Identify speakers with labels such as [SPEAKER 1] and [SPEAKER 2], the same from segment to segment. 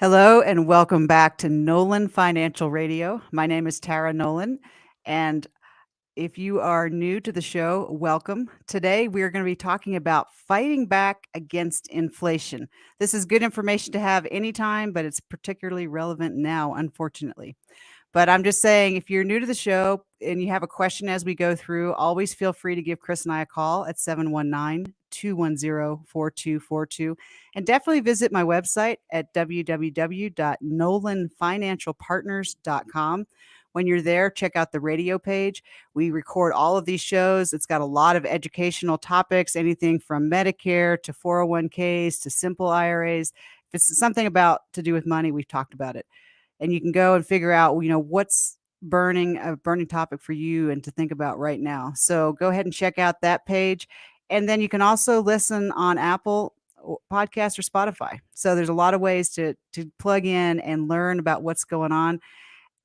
[SPEAKER 1] Hello and welcome back to Nolan Financial Radio. My name is Tara Nolan, and if you are new to the show, welcome. Today we are going to be talking about fighting back against inflation. This is good information to have anytime, but it's particularly relevant now, unfortunately. But I'm just saying, if you're new to the show and you have a question as we go through, always feel free to give Chris and I a call at 719-210-4242. And definitely visit my website at www.nolanfinancialpartners.com. When you're there, check out the radio page. We record all of these shows. It's got a lot of educational topics, anything from Medicare to 401ks to simple IRAs. If it's something about to do with money, we've talked about it, and you can go and figure out, what's a burning topic for you and to think about right now. So go ahead and check out that page. And then you can also listen on Apple Podcast or Spotify. So there's a lot of ways to plug in and learn about what's going on.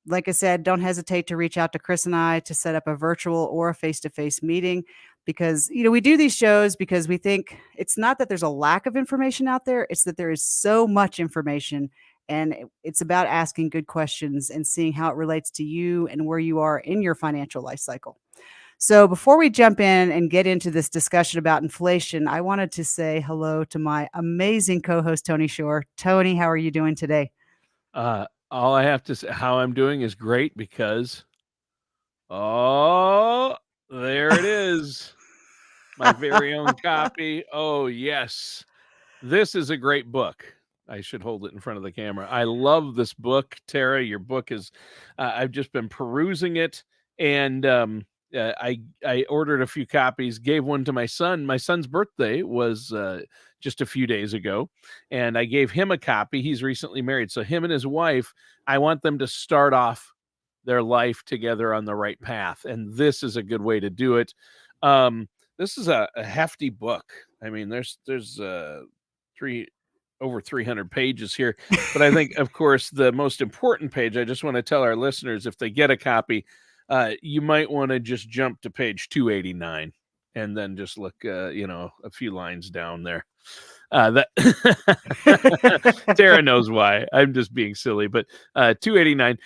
[SPEAKER 1] Like I said, don't hesitate to reach out to Chris and I to set up a virtual or a face-to-face meeting, because we do these shows because we think it's not that there's a lack of information out there, it's that there is so much information, and it's about asking good questions and seeing how it relates to you and where you are in your financial life cycle. So before we jump in and get into this discussion about inflation, I wanted to say hello to my amazing co-host, Tony Shore. Tony, how are you doing today?
[SPEAKER 2] All I have to say, how I'm doing is great because, oh, there it is. My very own copy. Oh, yes. This is a great book. I should hold it in front of the camera. I love this book, Tara. Your book is, I've just been perusing it, and I ordered a few copies, gave one to my son. My son's birthday was just a few days ago, and I gave him a copy. He's recently married, so him and his wife, I want them to start off their life together on the right path, and this is a good way to do it. This is a hefty book. I mean, there's over 300 pages here, but I think, of course, the most important page, I just want to tell our listeners, if they get a copy, you might want to just jump to page 289 and then just look, a few lines down there. Tara knows why. I'm just being silly, but 289.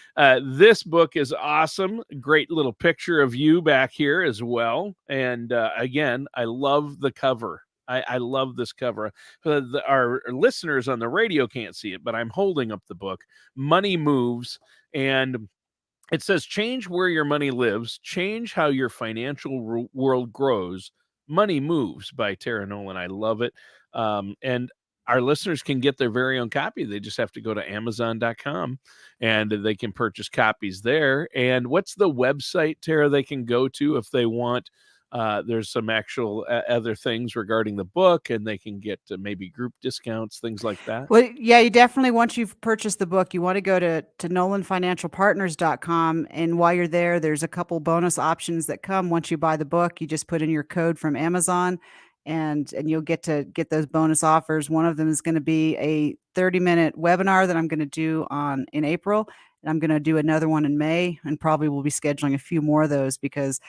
[SPEAKER 2] This book is awesome. Great little picture of you back here as well. And again, I love the cover. I love this cover. Our listeners on the radio can't see it, but I'm holding up the book, Money Moves, and it says, change where your money lives, change how your financial world grows. Money Moves by Tara Nolan. I love it. And our listeners can get their very own copy. They just have to go to Amazon.com and they can purchase copies there. And what's the website, Tara, they can go to if they want? There's some actual other things regarding the book, and they can get maybe group discounts, things like that.
[SPEAKER 1] Well, yeah, you definitely, once you've purchased the book, you want to go to nolanfinancialpartners.com. And while you're there, there's a couple bonus options that come once you buy the book. You just put in your code from Amazon, and you'll get those bonus offers. One of them is going to be a 30-minute webinar that I'm going to do in April. And I'm going to do another one in May, and probably we'll be scheduling a few more of those because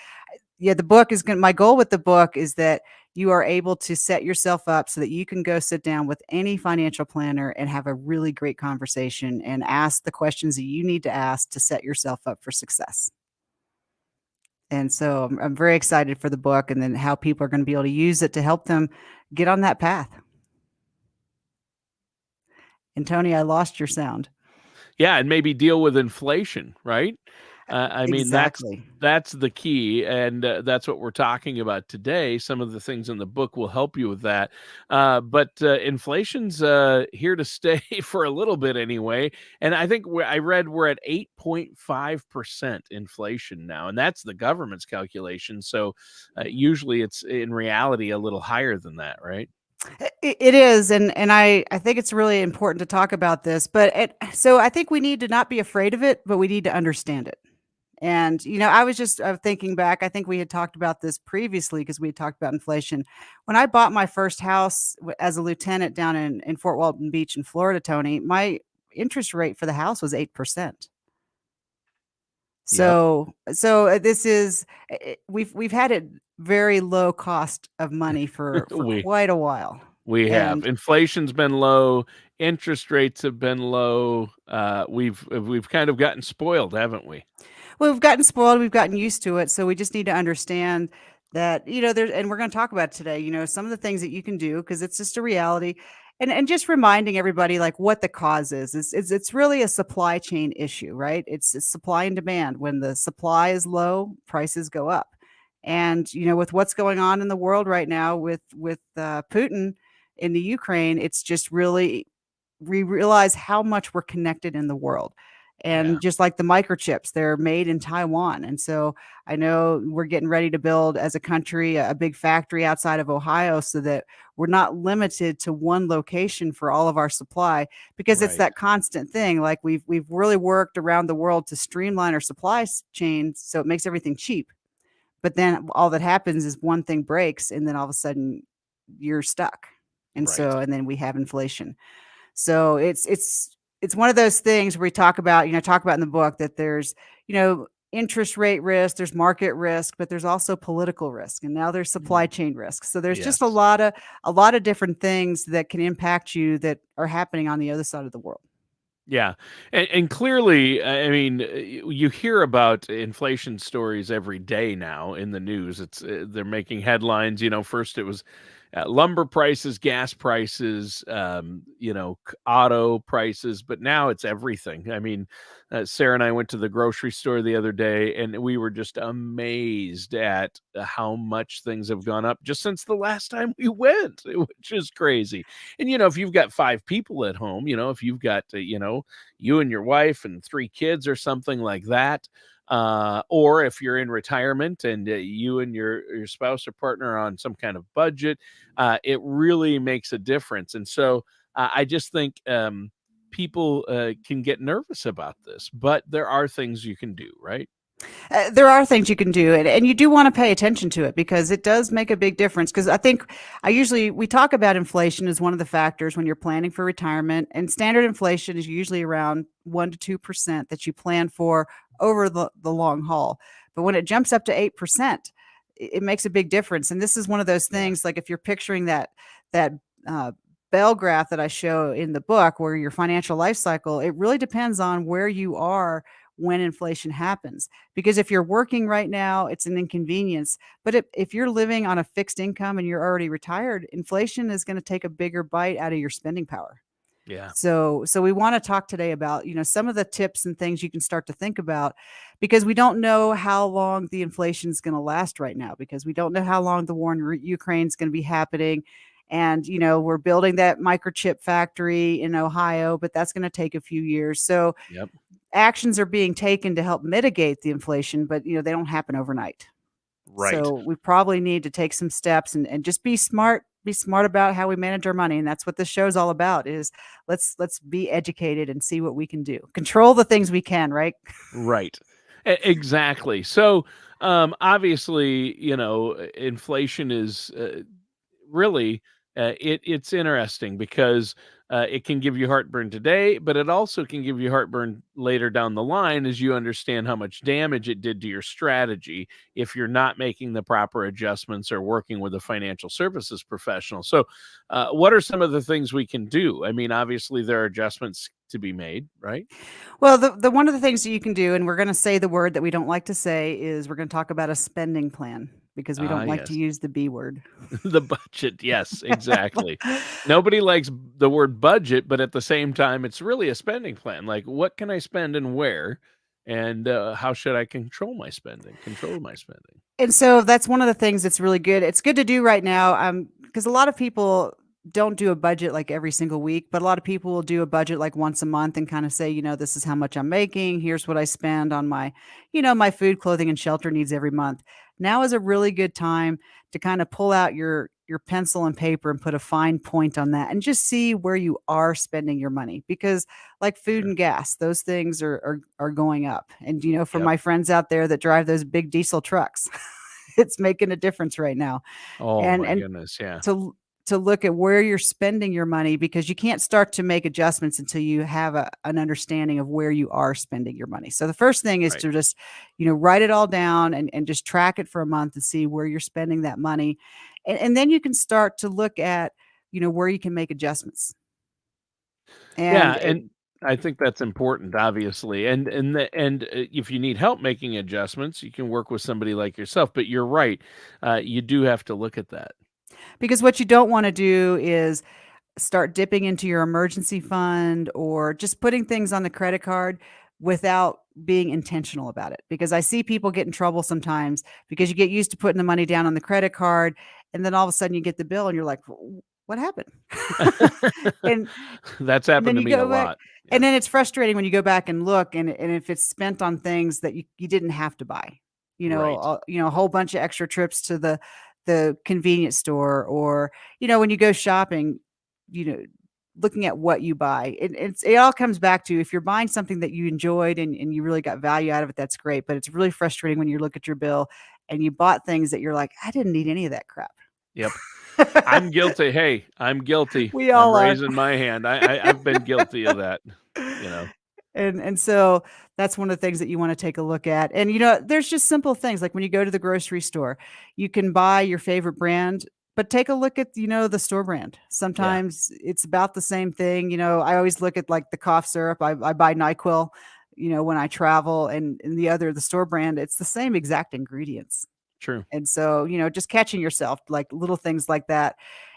[SPEAKER 1] the book is my goal with the book is that you are able to set yourself up so that you can go sit down with any financial planner and have a really great conversation and ask the questions that you need to ask to set yourself up for success. And so I'm very excited for the book, and then how people are going to be able to use it to help them get on that path. And Tony, I lost your sound.
[SPEAKER 2] Yeah, and maybe deal with inflation, right? I mean,
[SPEAKER 1] Exactly.
[SPEAKER 2] that's the key, and that's what we're talking about today. Some of the things in the book will help you with that. But inflation's here to stay for a little bit anyway. And I think I read we're at 8.5% inflation now, and that's the government's calculation. So usually it's in reality a little higher than that, right?
[SPEAKER 1] It is, and I think it's really important to talk about this. But so I think we need to not be afraid of it, but we need to understand it. And, I was just thinking back. I think we had talked about this previously because we had talked about inflation. When I bought my first house as a lieutenant down in Fort Walton Beach in Florida, Tony, my interest rate for the house was 8%. So this is, we've had it very low cost of money for
[SPEAKER 2] We
[SPEAKER 1] quite a while.
[SPEAKER 2] We have. Inflation's been low. interest rates have been low. We've kind of gotten spoiled, haven't we?
[SPEAKER 1] Well, we've gotten spoiled, we've gotten used to it, so we just need to understand that, there and we're gonna talk about it today, some of the things that you can do because it's just a reality, and just reminding everybody, like, what the cause is. It's really a supply chain issue, right? It's supply and demand. When the supply is low, prices go up. And, with what's going on in the world right now with Putin in the Ukraine, it's just really we realize how much we're connected in the world.
[SPEAKER 2] Yeah,
[SPEAKER 1] And just like the microchips, they're made in Taiwan. And so I know we're getting ready to build as a country a big factory outside of Ohio so that we're not limited to one location for all of our supply, because it's
[SPEAKER 2] right,
[SPEAKER 1] that constant thing. Like we've really worked around the world to streamline our supply chain so it makes everything cheap. But then all that happens is one thing breaks and then all of a sudden you're stuck.
[SPEAKER 2] right.
[SPEAKER 1] And then we have inflation. So it's one of those things where we talk about in the book that there's, interest rate risk, there's market risk, but there's also political risk, and now there's supply
[SPEAKER 2] Mm,
[SPEAKER 1] chain risk. So there's just
[SPEAKER 2] yes.
[SPEAKER 1] a lot of different things that can impact you that are happening on the other side of the world.
[SPEAKER 2] Yeah, and clearly, I mean, you hear about inflation stories every day now in the news. They're making headlines. First it was lumber prices, gas prices, auto prices, but now it's everything. I mean, Sarah and I went to the grocery store the other day, and we were just amazed at how much things have gone up just since the last time we went, which is crazy. And if you've got 5 people at home, if you've got you and your wife and 3 kids or something like that, or if you're in retirement and you and your spouse or partner are on some kind of budget, it really makes a difference. And so I just think people can get nervous about this, but there are things you can do, right?
[SPEAKER 1] There are things you can do, and you do want to pay attention to it because it does make a big difference. Because I think we talk about inflation as one of the factors when you're planning for retirement, and standard inflation is usually around 1 to 2% that you plan for over the long haul. But when it jumps up to 8%, it makes a big difference. And this is one of those
[SPEAKER 2] Yeah.
[SPEAKER 1] things, like if you're picturing that uh, bell graph that I show in the book, where your financial life cycle, it really depends on where you are when inflation happens. Because if you're working right now, it's an inconvenience. But if you're living on a fixed income and you're already retired, inflation is going to take a bigger bite out of your spending power.
[SPEAKER 2] Yeah.
[SPEAKER 1] So we want to talk today about, some of the tips and things you can start to think about, because we don't know how long the inflation is going to last right now, because we don't know how long the war in Ukraine is going to be happening. And, we're building that microchip factory in Ohio, but that's going to take a few years. So
[SPEAKER 2] Yep.
[SPEAKER 1] actions are being taken to help mitigate the inflation, but they don't happen overnight.
[SPEAKER 2] Right.
[SPEAKER 1] So we probably need to take some steps and just be smart about how we manage our money. And that's what this show's all about, is let's be educated and see what we can do. Control the things we can, right?
[SPEAKER 2] Right. Exactly. So, obviously, inflation is really it's interesting because it can give you heartburn today, but it also can give you heartburn later down the line as you understand how much damage it did to your strategy if you're not making the proper adjustments or working with a financial services professional. So, what are some of the things we can do? I mean, obviously, there are adjustments to be made, right?
[SPEAKER 1] Well, the one of the things that you can do, and we're going to say the word that we don't like to say, is we're going to talk about a spending plan, because we
[SPEAKER 2] Ah,
[SPEAKER 1] don't like to
[SPEAKER 2] yes.
[SPEAKER 1] use the B word.
[SPEAKER 2] The budget, yes, exactly. Nobody likes the word budget, but at the same time, it's really a spending plan. Like, what can I spend and where? And how should I control my spending? Control my spending.
[SPEAKER 1] And so that's one of the things that's really good. It's good to do right now, because a lot of people don't do a budget like every single week, but a lot of people will do a budget like once a month and kind of say, this is how much I'm making. Here's what I spend on my food, clothing, and shelter needs every month. Now is a really good time to kind of pull out your pencil and paper and put a fine point on that and just see where you are spending your money, because like food
[SPEAKER 2] Sure.
[SPEAKER 1] and gas, those things are going up. And for
[SPEAKER 2] Yep.
[SPEAKER 1] my friends out there that drive those big diesel trucks, it's making a difference right now.
[SPEAKER 2] Oh my
[SPEAKER 1] And
[SPEAKER 2] goodness. Yeah.
[SPEAKER 1] to look at where you're spending your money, because you can't start to make adjustments until you have an understanding of where you are spending your money. So the first thing is
[SPEAKER 2] Right.
[SPEAKER 1] to just, write it all down and just track it for a month and see where you're spending that money. And then you can start to look at, where you can make adjustments.
[SPEAKER 2] Yeah,
[SPEAKER 1] And
[SPEAKER 2] and I think that's important, obviously. And if you need help making adjustments, you can work with somebody like yourself. But you're right, you do have to look at that.
[SPEAKER 1] because what you don't want to do is start dipping into your emergency fund or just putting things on the credit card without being intentional about it. Because I see people get in trouble sometimes because you get used to putting the money down on the credit card and then all of a sudden you get the bill and you're like, What happened?" and
[SPEAKER 2] That's
[SPEAKER 1] and then
[SPEAKER 2] happened to
[SPEAKER 1] you
[SPEAKER 2] me a
[SPEAKER 1] go back
[SPEAKER 2] lot. Yeah.
[SPEAKER 1] and then it's frustrating when you go back and look and if it's spent on things that you didn't have to buy.
[SPEAKER 2] Right.
[SPEAKER 1] A whole bunch of extra trips to the convenience store or, when you go shopping, you know, looking at what you buy. It all comes back to if you're buying something that you enjoyed and you really got value out of it, that's great. But it's really frustrating when you look at your bill and you bought things that you're like, I didn't need any of that crap.
[SPEAKER 2] Yep. I'm guilty. Hey, I'm guilty.
[SPEAKER 1] We
[SPEAKER 2] I'm
[SPEAKER 1] all are.
[SPEAKER 2] raising my hand. I've been guilty of that, you know.
[SPEAKER 1] And so that's one of the things that you wanna take a look at, and, there's just simple things, like when you go to the grocery store, you can buy your favorite brand, but take a look at, the store brand.
[SPEAKER 2] Yeah,
[SPEAKER 1] Sometimes it's about the same thing, I always look at, like, the cough syrup, I buy NyQuil, when I travel, and the store brand, it's the same exact ingredients.
[SPEAKER 2] true.
[SPEAKER 1] And so, just catching yourself, like little things like that.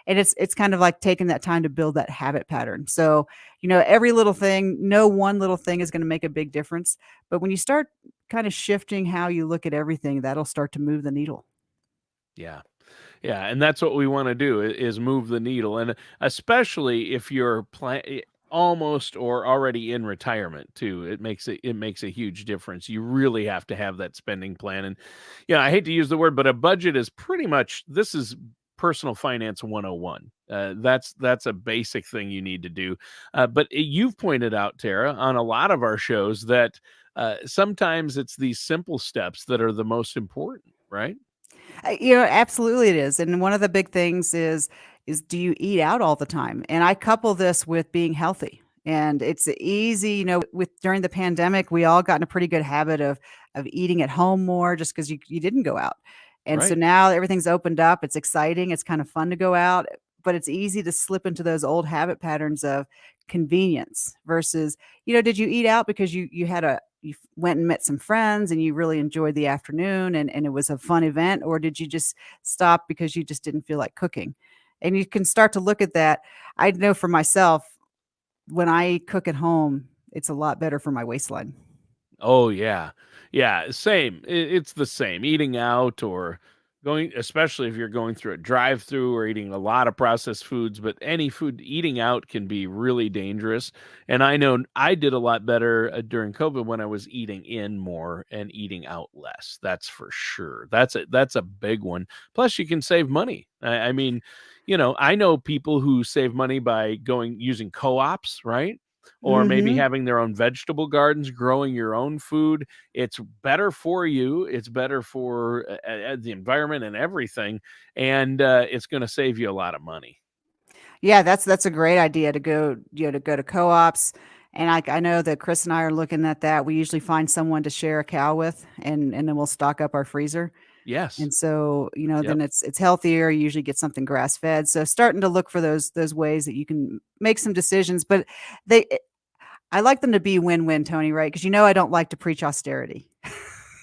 [SPEAKER 1] And it's kind of like taking that time to build that habit pattern. So, every little thing, no one little thing is going to make a big difference. But when you start kind of shifting how you look at everything, that'll start to move the needle.
[SPEAKER 2] Yeah. Yeah, and that's what we wanna do is move the needle, and especially if you're almost or already in retirement too. It makes a huge difference. You really have to have that spending plan, and, I hate to use the word, but a budget is pretty much this is personal finance 101. That's a basic thing you need to do, but you've pointed out, Tara, on a lot of our shows that, sometimes it's these simple steps that are the most important, right?
[SPEAKER 1] Absolutely it is. And one of the big things is do you eat out all the time? And I couple this with being healthy. And it's easy, with during the pandemic, we all got in a pretty good habit of eating at home more just because you didn't go out. And so
[SPEAKER 2] Right.
[SPEAKER 1] now everything's opened up. It's exciting. It's kind of fun to go out, but it's easy to slip into those old habit patterns of convenience versus, did you eat out because you went and met some friends and you really enjoyed the afternoon and it was a fun event, or did you just stop because you just didn't feel like cooking? And you can start to look at that. I know for myself, when I cook at home, it's a lot better for my waistline.
[SPEAKER 2] Oh, yeah. Yeah, same. It's the same. Eating out or going especially if you're going through a drive-through or eating a lot of processed foods, but any food eating out can be really dangerous, and I know I did a lot better, during COVID when I was eating in more and eating out less, that's for sure. That's a big one. Plus, you can save money. I mean, I know people who save money by using co-ops, right? Or maybe
[SPEAKER 1] Mhm.
[SPEAKER 2] having their own vegetable gardens, growing your own food. It's better for you. It's better for the environment and everything, and it's going to save you a lot of money.
[SPEAKER 1] Yeah, that's a great idea to go to co-ops, and I know that Chris and I are looking at that. We usually find someone to share a cow with, and then we'll stock up our freezer.
[SPEAKER 2] Yes.
[SPEAKER 1] And so,
[SPEAKER 2] Yep.
[SPEAKER 1] then it's healthier, you usually get something grass-fed, so starting to look for those ways that you can make some decisions, but they I like them to be win-win, Tony, right? Because I don't like to preach austerity. I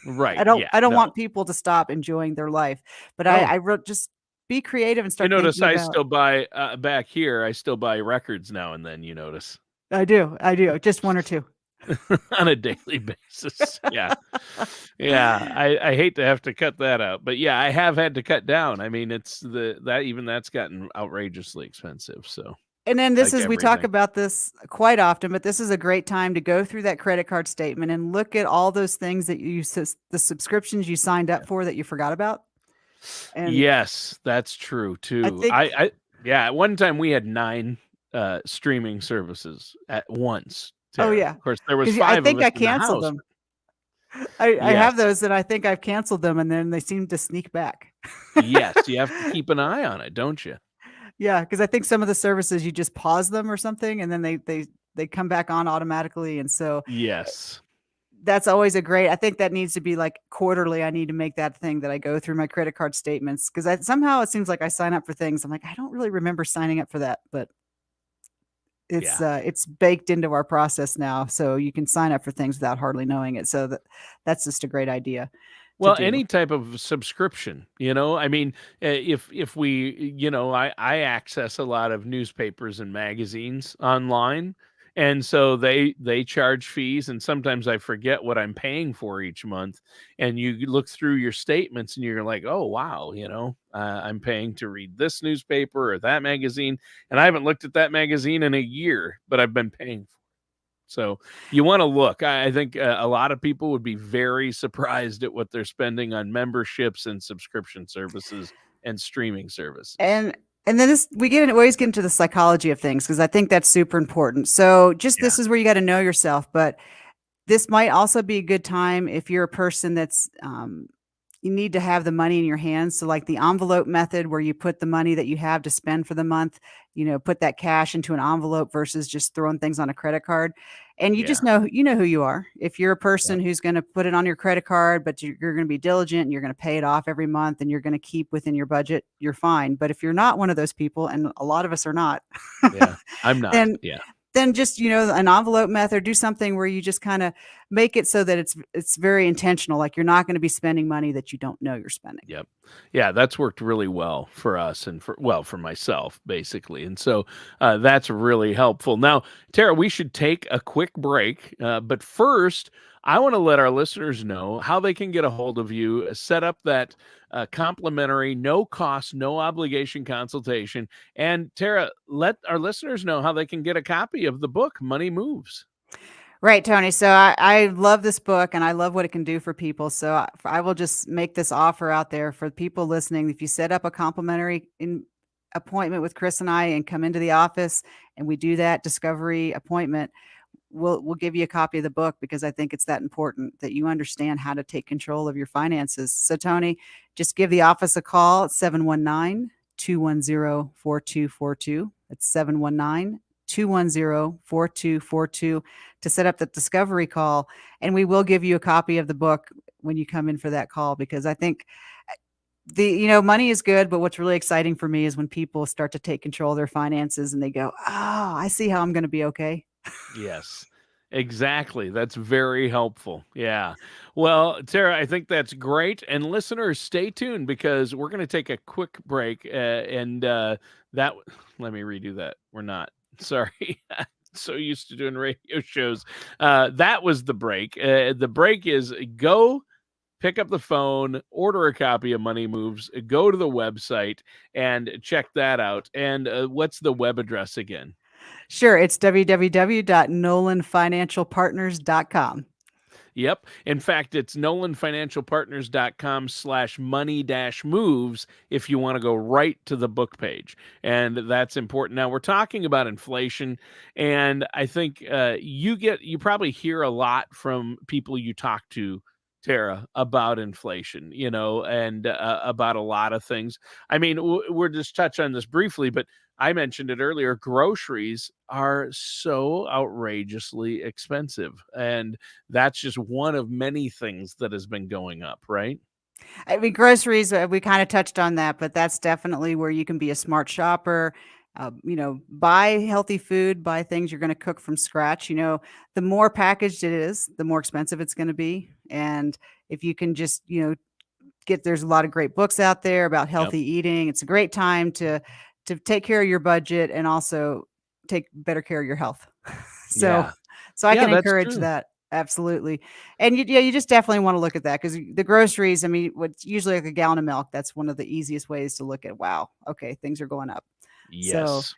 [SPEAKER 2] Right.
[SPEAKER 1] don't
[SPEAKER 2] Yeah.
[SPEAKER 1] I don't
[SPEAKER 2] No.
[SPEAKER 1] want people to stop enjoying their life, but I
[SPEAKER 2] No.
[SPEAKER 1] wrote just be creative and
[SPEAKER 2] You
[SPEAKER 1] start
[SPEAKER 2] notice
[SPEAKER 1] thinking
[SPEAKER 2] I
[SPEAKER 1] about.
[SPEAKER 2] still buy back here. I still buy records now and then. You notice
[SPEAKER 1] I do, just 1 or 2.
[SPEAKER 2] on a daily basis. Yeah. Yeah, I hate to have to cut that out, but yeah, I have had to cut down. I mean, it's that's gotten outrageously expensive. So
[SPEAKER 1] And then this
[SPEAKER 2] like
[SPEAKER 1] is we talk
[SPEAKER 2] everything.
[SPEAKER 1] about this quite often, but this is a great time to go through that credit card statement and look at all those things that the subscriptions you signed up for that you forgot about. And
[SPEAKER 2] Yes, that's true
[SPEAKER 1] I
[SPEAKER 2] too.
[SPEAKER 1] think
[SPEAKER 2] I yeah, at one time we had 9 streaming services at once,
[SPEAKER 1] oh,
[SPEAKER 2] Tara.
[SPEAKER 1] yeah,
[SPEAKER 2] Of course, there was
[SPEAKER 1] 'cause I
[SPEAKER 2] 5 of
[SPEAKER 1] think
[SPEAKER 2] us
[SPEAKER 1] I
[SPEAKER 2] in the
[SPEAKER 1] canceled
[SPEAKER 2] house.
[SPEAKER 1] them. I have
[SPEAKER 2] Yes.
[SPEAKER 1] those and I think I've canceled them and then they seem to sneak back.
[SPEAKER 2] Yes, you have to keep an eye on it, don't you?
[SPEAKER 1] Yeah, because I think some of the services you just pause them or something and then they come back on automatically, and so
[SPEAKER 2] Yes.
[SPEAKER 1] that's always a great. I think that needs to be, like, quarterly. I need to make that thing that I go through my credit card statements because somehow it seems like I sign up for things. I'm like, "I don't really remember signing up for that," but It's baked into our process now, so you can sign up for things without hardly knowing it. So that's just a great idea to
[SPEAKER 2] Well,
[SPEAKER 1] do.
[SPEAKER 2] any type of subscription, you know, I mean, if we, you know, I access a lot of newspapers and magazines online, and so they charge fees, and sometimes I forget what I'm paying for each month, and you look through your statements, and you're like, oh wow, you know, I'm paying to read this newspaper or that magazine, and I haven't looked at that magazine in a year, but I've been paying. So you want to look. I think a lot of people would be very surprised at what they're spending on memberships and subscription services and streaming services.
[SPEAKER 1] And and then we always get into the psychology of things because I think that's super important. So just
[SPEAKER 2] Yeah.
[SPEAKER 1] this is where you got to know yourself, but this might also be a good time if you're a person that's you need to have the money in your hands. So like the envelope method where you put the money that you have to spend for the month, put that cash into an envelope versus just throwing things on a credit card. And you
[SPEAKER 2] Yeah.
[SPEAKER 1] just know, who you are. If you're a person
[SPEAKER 2] Yep.
[SPEAKER 1] who's going to put it on your credit card, but you're going to be diligent and you're going to pay it off every month and you're going to keep within your budget, you're fine. But if you're not one of those people, and a lot of us are not,
[SPEAKER 2] Yeah. I'm not.
[SPEAKER 1] then
[SPEAKER 2] Yeah.
[SPEAKER 1] then just an envelope method, do something where you just kind of make it so that it's very intentional, like you're not going to be spending money that you don't know you're spending.
[SPEAKER 2] Yep. Yeah, that's worked really well for us and for myself basically. And so that's really helpful. Now, Tara, we should take a quick break, but first, I want to let our listeners know how they can get a hold of you, set up that complimentary, no cost, no obligation consultation. And Tara, let our listeners know how they can get a copy of the book, Money Moves.
[SPEAKER 1] Right, Tony. So I love this book and I love what it can do for people. So I will just make this offer out there for people listening. If you set up a complimentary appointment with Chris and I and come into the office and we do that discovery appointment, we'll give you a copy of the book because I think it's that important that you understand how to take control of your finances. So Tony, just give the office a call at 719-210-4242. That's 719-210-4242 to set up the discovery call. And we will give you a copy of the book when you come in for that call, because I think money is good, but what's really exciting for me is when people start to take control of their finances and they go, oh, I see how I'm going to be okay.
[SPEAKER 2] Yes, exactly. That's very helpful. Yeah. Well, Tara, I think that's great. And listeners, stay tuned because we're going to take a quick break. Let me redo that. We're not. Sorry. So used to doing radio shows. That was the break. The break is go pick up the phone, order a copy of Money Moves, go to the website and check that out. And what's the web address again?
[SPEAKER 1] Sure. It's www.nolanfinancialpartners.com.
[SPEAKER 2] Yep. In fact, it's nolanfinancialpartners.com/money-moves if you want to go right to the book page. And that's important. Now, we're talking about inflation, and I think you probably hear a lot from people you talk to, Tara, about inflation, and about a lot of things. I mean, we'll just touch on this briefly, but I mentioned it earlier. Groceries are so outrageously expensive. And that's just one of many things that has been going up, right?
[SPEAKER 1] I mean, groceries, we kind of touched on that, but that's definitely where you can be a smart shopper. Buy healthy food, buy things you're going to cook from scratch. The more packaged it is, the more expensive it's going to be. And if you can just, there's a lot of great books out there about healthy eating. It's a great time to take care of your budget and also take better care of your health. So I can encourage that. Absolutely. And you just definitely want to look at that because the groceries, I mean, what's usually like a gallon of milk, that's one of the easiest ways to look at, wow, okay, things are going up.
[SPEAKER 2] Yes.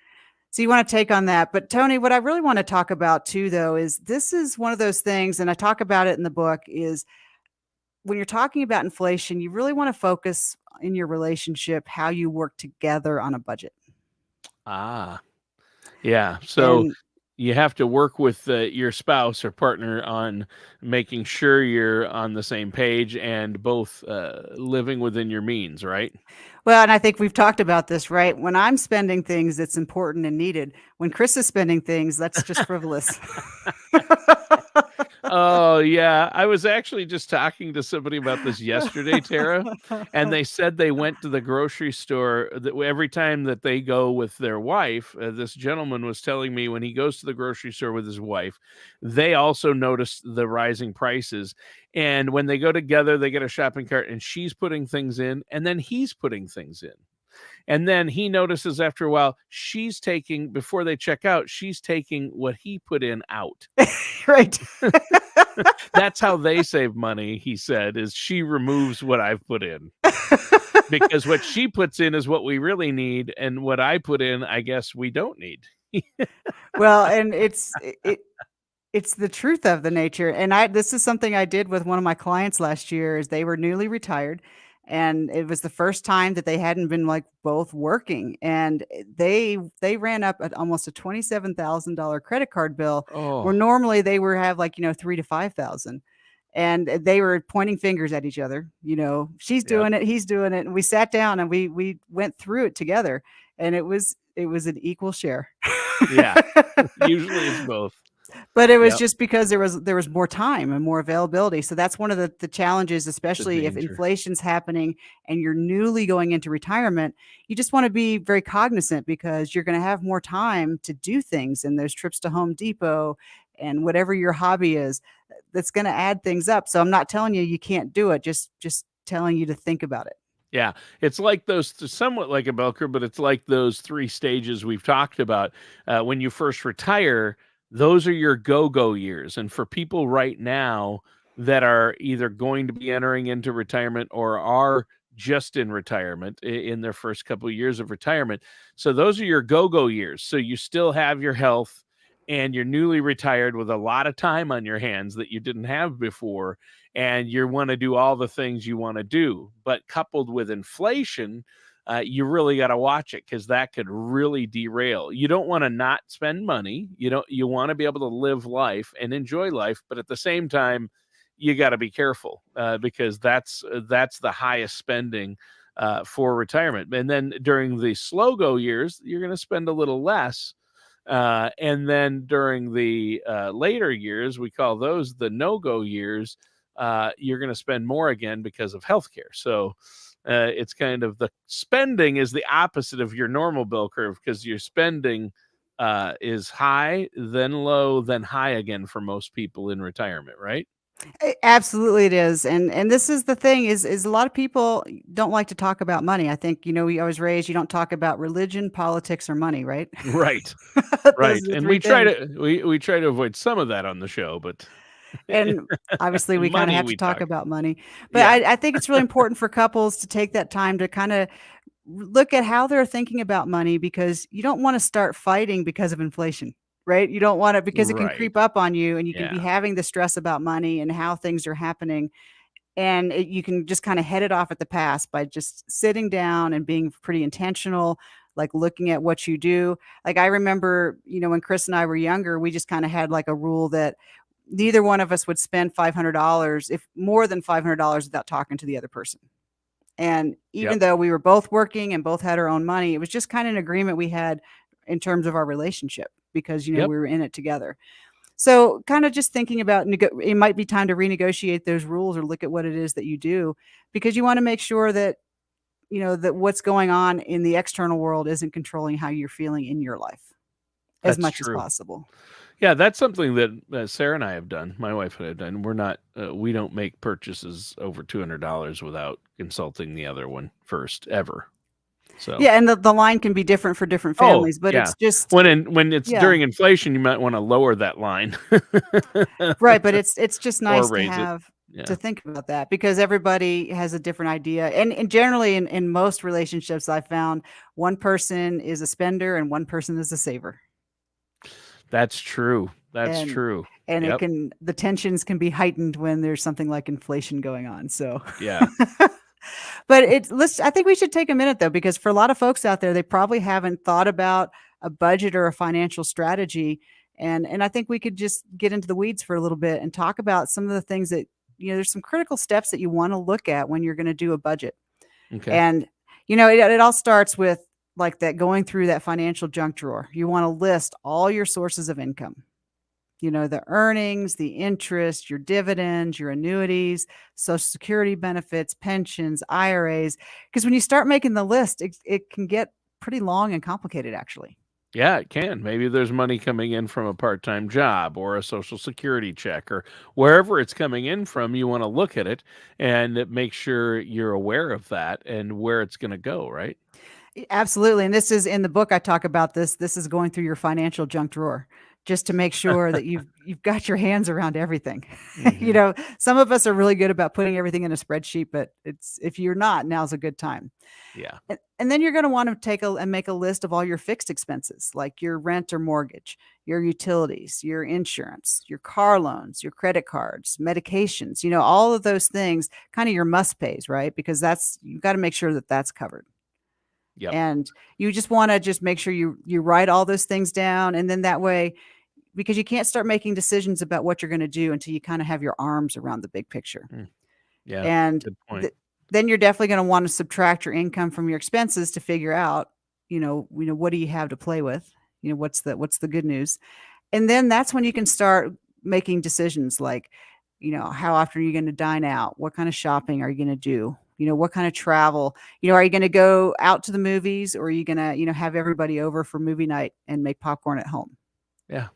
[SPEAKER 1] So you want to take on that. But Tony, what I really want to talk about too, though, is this is one of those things, and I talk about it in the book, is when you're talking about inflation, you really want to focus in your relationship how you work together on a budget.
[SPEAKER 2] Ah, yeah. So you have to work with your spouse or partner on making sure you're on the same page and both living within your means, right?
[SPEAKER 1] Well, and I think we've talked about this, right? When I'm spending things that's important and needed, when Chris is spending things, that's just frivolous.
[SPEAKER 2] Oh, yeah. I was actually just talking to somebody about this yesterday, Tara, and they said they went to the grocery store that every time that they go with their wife. This gentleman was telling me when he goes to the grocery store with his wife, they also notice the rising prices. And when they go together, they get a shopping cart and she's putting things in, and then he's putting things in. And then he notices after a while, before they check out, she's taking what he put in out.
[SPEAKER 1] Right.
[SPEAKER 2] That's how they save money, he said, is she removes what I've put in. Because what she puts in is what we really need, and what I put in, I guess we don't need.
[SPEAKER 1] Well, and it's the truth of the nature. And this is something I did with one of my clients last year. Is they were newly retired, and it was the first time that they hadn't been like both working, and they ran up at almost a $27,000 credit card bill, where
[SPEAKER 2] Oh,
[SPEAKER 1] normally they were have like 3 to 5,000. And they were pointing fingers at each other. She's
[SPEAKER 2] yep.
[SPEAKER 1] doing it, he's doing it, and we sat down and we went through it together, and it was an equal share.
[SPEAKER 2] Yeah. Usually it's both.
[SPEAKER 1] But it was
[SPEAKER 2] Yep.
[SPEAKER 1] just because there was more time and more availability. So that's one of the challenges,
[SPEAKER 2] The
[SPEAKER 1] especially if
[SPEAKER 2] danger.
[SPEAKER 1] inflation's happening and you're newly going into retirement. You just want to be very cognizant, because you're going to have more time to do things, and those trips to Home Depot and whatever your hobby is, that's going to add things up. So I'm not telling you can't do it, just telling you to think about it.
[SPEAKER 2] Yeah, it's like somewhat like a bell curve, but it's like those 3 stages we've talked about. When you first retire, those are your go-go years, and for people right now that are either going to be entering into retirement or are just in retirement in their first couple of years of retirement, so those are your go-go years. So you still have your health, and you're newly retired with a lot of time on your hands that you didn't have before, and you want to do all the things you want to do. But coupled with inflation, you really got to watch it, because that could really derail. You don't want to not spend money. You want to be able to live life and enjoy life, but at the same time, you got to be careful, because that's the highest spending for retirement. And then during the slow go years, you're going to spend a little less. And then during the later years, we call those the no-go years. You're going to spend more again because of healthcare. So it's kind of the spending is the opposite of your normal bell curve, because your spending is high, then low, then high again for most people in retirement, right?
[SPEAKER 1] Absolutely, it is. And this is the thing, is a lot of people don't like to talk about money. I think, we always raise, you don't talk about religion, politics, or money, right?
[SPEAKER 2] Right,
[SPEAKER 1] Those
[SPEAKER 2] right.
[SPEAKER 1] are the
[SPEAKER 2] And
[SPEAKER 1] three things.
[SPEAKER 2] we try to avoid some of that on the show, but
[SPEAKER 1] And obviously we kind of
[SPEAKER 2] money
[SPEAKER 1] have to
[SPEAKER 2] we
[SPEAKER 1] talk
[SPEAKER 2] talk.
[SPEAKER 1] about money. But
[SPEAKER 2] Yeah,
[SPEAKER 1] I think it's really important for couples to take that time to kind of look at how they're thinking about money, because you don't want to start fighting because of inflation, right? You don't want to, because it can
[SPEAKER 2] right.
[SPEAKER 1] creep up on you, and you can be
[SPEAKER 2] Yeah.
[SPEAKER 1] having the stress about money and how things are happening. And you can just kind of head it off at the pass by just sitting down and being pretty intentional, like looking at what you do. Like I remember, when Chris and I were younger, we just kind of had like a rule that neither one of us would spend $500, if more than $500, without talking to the other person. And even
[SPEAKER 2] Yep.
[SPEAKER 1] though we were both working and both had our own money, it was just kind of an agreement we had in terms of our relationship, because,
[SPEAKER 2] Yep.
[SPEAKER 1] we were in it together. So kind of just thinking about, it might be time to renegotiate those rules, or look at what it is that you do, because you want to make sure that, that what's going on in the external world isn't controlling how you're feeling in your life as
[SPEAKER 2] That's
[SPEAKER 1] much as
[SPEAKER 2] true.
[SPEAKER 1] possible.
[SPEAKER 2] Yeah, that's something that Sarah and I have done. My wife and I have done. We don't make purchases over $200 without consulting the other one first, ever. So,
[SPEAKER 1] Yeah, and the line can be different for different
[SPEAKER 2] oh
[SPEAKER 1] families, but
[SPEAKER 2] yeah,
[SPEAKER 1] it's just,
[SPEAKER 2] when it's
[SPEAKER 1] yeah.
[SPEAKER 2] during inflation, you might want to lower that line,
[SPEAKER 1] Right, but it's just
[SPEAKER 2] or
[SPEAKER 1] nice to
[SPEAKER 2] raise it.
[SPEAKER 1] have to
[SPEAKER 2] Yeah,
[SPEAKER 1] think about that, because everybody has a different idea. And generally in most relationships I found, one person is a spender and one person is a saver.
[SPEAKER 2] that's true. That's
[SPEAKER 1] And
[SPEAKER 2] true.
[SPEAKER 1] and
[SPEAKER 2] Yep.
[SPEAKER 1] the tensions can be heightened when there's something like inflation going on. So
[SPEAKER 2] Yeah.
[SPEAKER 1] but I think we should take a minute though, because for a lot of folks out there, they probably haven't thought about a budget or a financial strategy. And I think we could just get into the weeds for a little bit and talk about some of the things that, there's some critical steps that you want to look at when you're going to do a budget.
[SPEAKER 2] Okay.
[SPEAKER 1] And, it all starts with like that, going through that financial junk drawer. You want to list all your sources of income. The earnings, the interest, your dividends, your annuities, social security benefits, pensions, IRAs. Because when you start making the list, it can get pretty long and complicated, actually.
[SPEAKER 2] Yeah, it can. Maybe there's money coming in from a part-time job or a social security check or wherever it's coming in from. You want to look at it and make sure you're aware of that and where it's going to go, right?
[SPEAKER 1] Absolutely. And this is in the book. I talk about this. This is going through your financial junk drawer just to make sure that you've got your hands around everything.
[SPEAKER 2] Hmm.
[SPEAKER 1] Some of us are really good about putting everything in a spreadsheet, but if you're not, now's a good time.
[SPEAKER 2] Yeah.
[SPEAKER 1] And then you're going to want to make a list of all your fixed expenses, like your rent or mortgage, your utilities, your insurance, your car loans, your credit cards, medications, all of those things, kind of your must pays, right? Because you've got to make sure that that's covered.
[SPEAKER 2] Yep.
[SPEAKER 1] And you just want to just make sure you write all those things down. And then that way, because you can't start making decisions about what you're going to do until you kind of have your arms around the big picture.
[SPEAKER 2] Yeah.
[SPEAKER 1] And
[SPEAKER 2] Good point.
[SPEAKER 1] then you're definitely going to want to subtract your income from your expenses to figure out, what do you have to play with? What's the good news? And then that's when you can start making decisions like, how often are you going to dine out? What kind of shopping are you going to do? What kind of travel? Are you going to go out to the movies, or are you going to, have everybody over for movie night and make popcorn at home?
[SPEAKER 2] Yeah.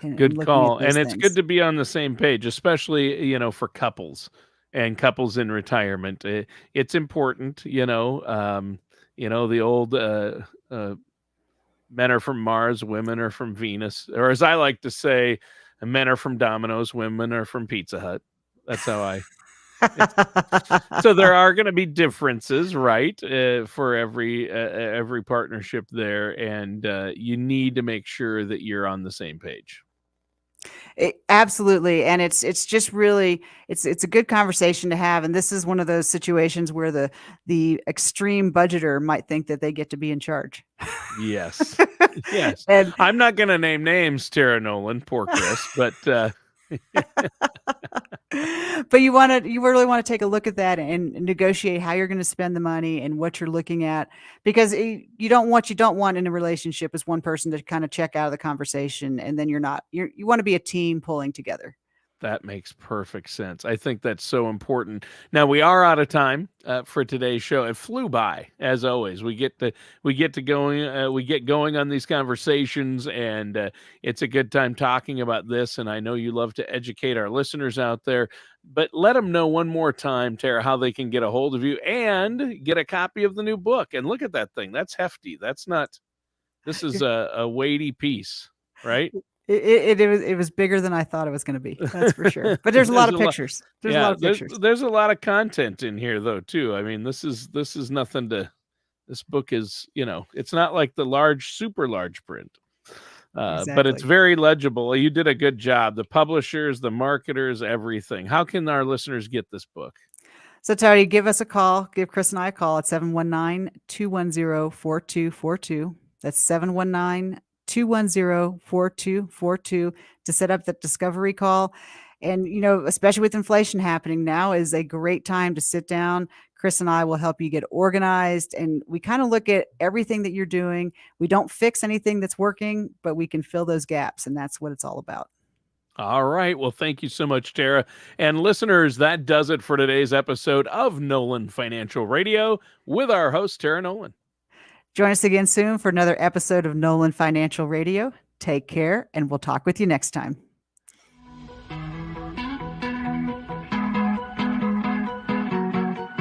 [SPEAKER 1] And
[SPEAKER 2] Good
[SPEAKER 1] looking at
[SPEAKER 2] call. And
[SPEAKER 1] those
[SPEAKER 2] it's good
[SPEAKER 1] things.
[SPEAKER 2] to be on the same page, especially, for couples and couples in retirement. It's important, the old men are from Mars, women are from Venus, or as I like to say, men are from Domino's, women are from Pizza Hut. That's how I. So there are going to be differences, right, for every partnership there, and you need to make sure that you're on the same page.
[SPEAKER 1] Absolutely. And it's just really, it's a good conversation to have. And this is one of those situations where the extreme budgeter might think that they get to be in charge.
[SPEAKER 2] Yes. Yes.
[SPEAKER 1] And
[SPEAKER 2] I'm not going to name names, Tara Nolan, poor Chris, but
[SPEAKER 1] but you really want to take a look at that and negotiate how you're going to spend the money and what you're looking at, because you don't want in a relationship is one person to kind of check out of the conversation, and then you want to be a team pulling together.
[SPEAKER 2] that makes perfect sense. I think that's so important. Now we are out of time for today's show. It flew by, as always. We get going on these conversations, and it's a good time talking about this. And I know you love to educate our listeners out there. But let them know one more time, Tara, how they can get a hold of you and get a copy of the new book. And look at that thing. That's hefty. That's not. This is a weighty piece, right?
[SPEAKER 1] It was bigger than I thought it was going to be. That's for sure. But there's a lot of pictures. There's a lot of pictures.
[SPEAKER 2] There's a lot of content in here though too. I mean, this is nothing to. This book is, it's not like the super large print, but it's
[SPEAKER 1] Exactly.
[SPEAKER 2] very legible. You did a good job. The publishers, the marketers, everything. How can our listeners get this book?
[SPEAKER 1] So, Tony, give us a call. Give Chris and I a call at 719-210-4242. That's 719-210-4242 to set up the discovery call. And, especially with inflation happening now, is a great time to sit down. Chris and I will help you get organized, and we kind of look at everything that you're doing. We don't fix anything that's working, but we can fill those gaps, and that's what it's all about.
[SPEAKER 2] All right. Well, thank you so much, Tara. And listeners, that does it for today's episode of Nolan Financial Radio with our host, Tara Nolan.
[SPEAKER 1] Join us again soon for another episode of Nolan Financial Radio. Take care, and we'll talk with you next time.